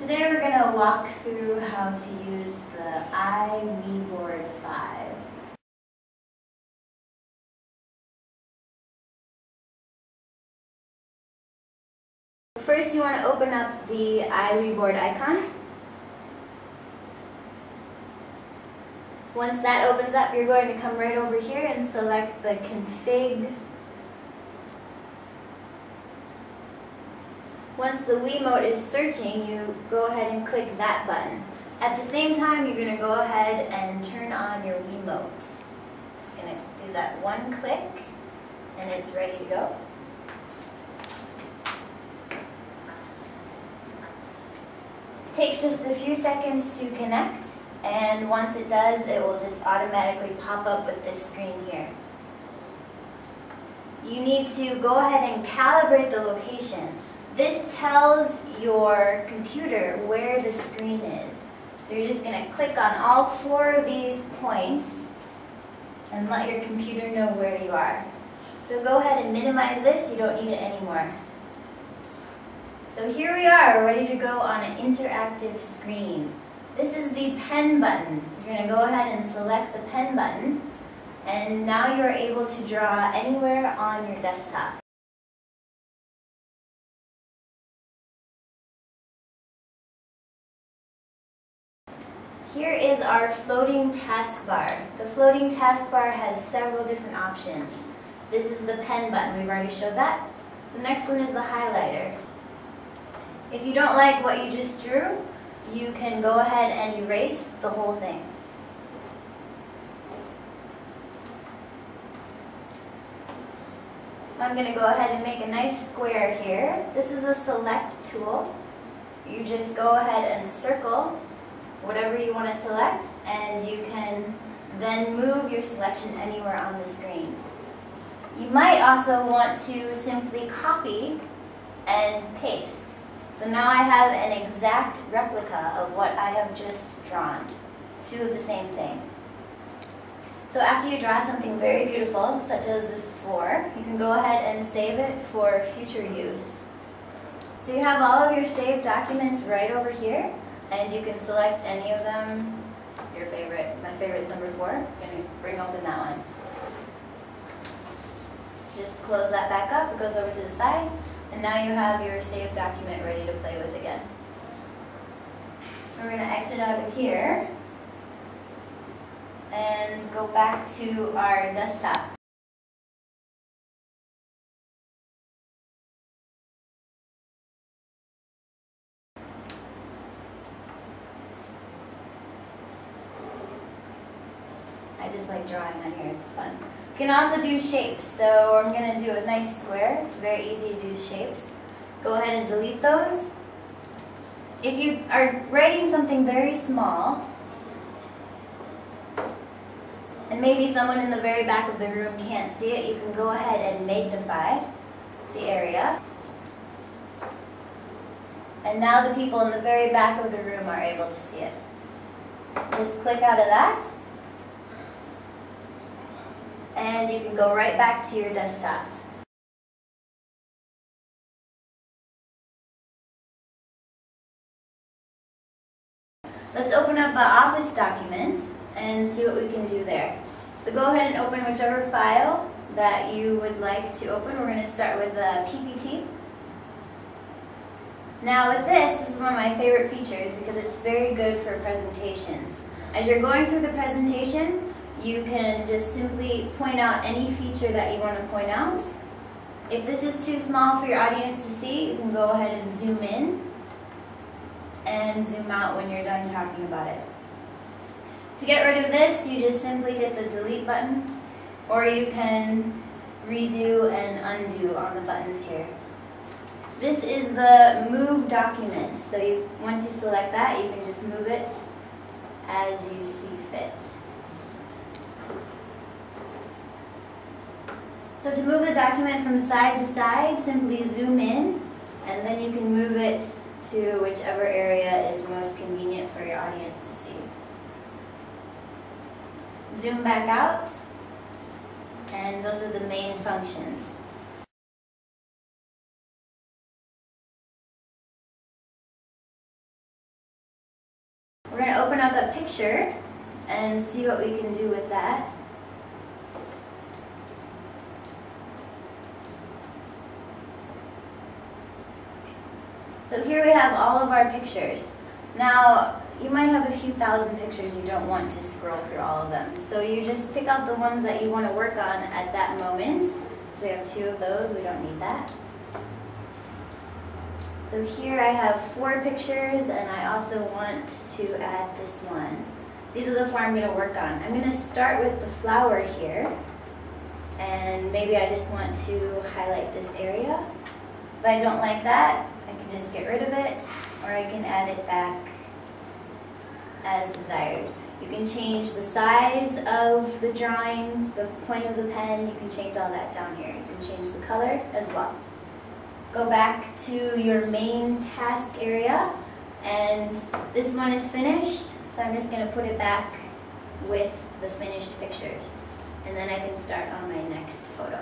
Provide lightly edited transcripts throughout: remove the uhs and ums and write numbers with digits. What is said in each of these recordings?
Today we're going to walk through how to use the iWiiBoard 5. First you want to open up the iWiiBoard icon. Once that opens up, you're going to come right over here and select the config. Once the Wiimote is searching, you go ahead and click that button. At the same time, you're going to go ahead and turn on your Wiimote. Just going to do that one click, and it's ready to go. It takes just a few seconds to connect, and once it does, it will just automatically pop up with this screen here. You need to go ahead and calibrate the location. This tells your computer where the screen is. So you're just going to click on all 4 of these points and let your computer know where you are. So go ahead and minimize this, you don't need it anymore. So here we are, ready to go on an interactive screen. This is the pen button. You're going to go ahead and select the pen button, and now you're able to draw anywhere on your desktop. Here is our floating taskbar. The floating taskbar has several different options. This is the pen button, we've already showed that. The next one is the highlighter. If you don't like what you just drew, you can go ahead and erase the whole thing. I'm going to go ahead and make a nice square here. This is a select tool. You just go ahead and circle whatever you want to select, and you can then move your selection anywhere on the screen. You might also want to simply copy and paste. So now I have an exact replica of what I have just drawn, 2 of the same thing. So after you draw something very beautiful, such as this 4, you can go ahead and save it for future use. So you have all of your saved documents right over here, and you can select any of them, your favorite. My favorite is number 4. I'm going to bring open that one. Just close that back up, it goes over to the side, and now you have your saved document ready to play with again. So we're going to exit out of here and go back to our desktop. I just like drawing on here, it's fun. You can also do shapes, so I'm going to do a nice square. It's very easy to do shapes. Go ahead and delete those. If you are writing something very small, and maybe someone in the very back of the room can't see it, you can go ahead and magnify the area. And now the people in the very back of the room are able to see it. Just click out of that, and you can go right back to your desktop. Let's open up an Office document and see what we can do there. So go ahead and open whichever file that you would like to open. We're going to start with the PPT. Now with this is one of my favorite features because it's very good for presentations. As you're going through the presentation, you can just simply point out any feature that you want to point out. If this is too small for your audience to see, you can go ahead and zoom in and zoom out when you're done talking about it. To get rid of this, you just simply hit the delete button, or you can redo and undo on the buttons here. This is the move document, so once you select that, you can just move it as you see fit. So to move the document from side to side, simply zoom in, and then you can move it to whichever area is most convenient for your audience to see. Zoom back out, and those are the main functions. open up a picture and see what we can do with that. So here we have all of our pictures. Now, you might have a few thousand pictures, you don't want to scroll through all of them. So you just pick out the ones that you want to work on at that moment. So we have 2 of those, we don't need that. So here I have 4 pictures, and I also want to add this one. These are the 4 I'm going to work on. I'm going to start with the flower here, and maybe I just want to highlight this area. If I don't like that, I can just get rid of it, or I can add it back as desired. You can change the size of the drawing, the point of the pen, you can change all that down here. You can change the color as well. Go back to your main task area, and this one is finished, so I'm just going to put it back with the finished pictures. And then I can start on my next photo.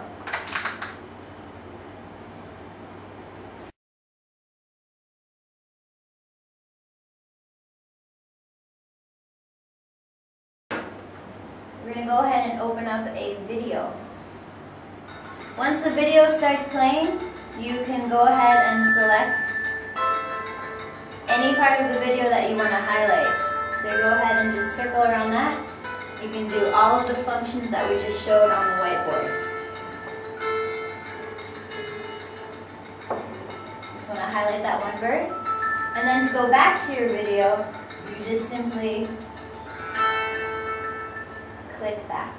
We're going to go ahead and open up a video. Once the video starts playing, you can go ahead and select any part of the video that you want to highlight. So you go ahead and just circle around that. You can do all of the functions that we just showed on the whiteboard. Just want to highlight that one bird. And then to go back to your video, you just simply click back.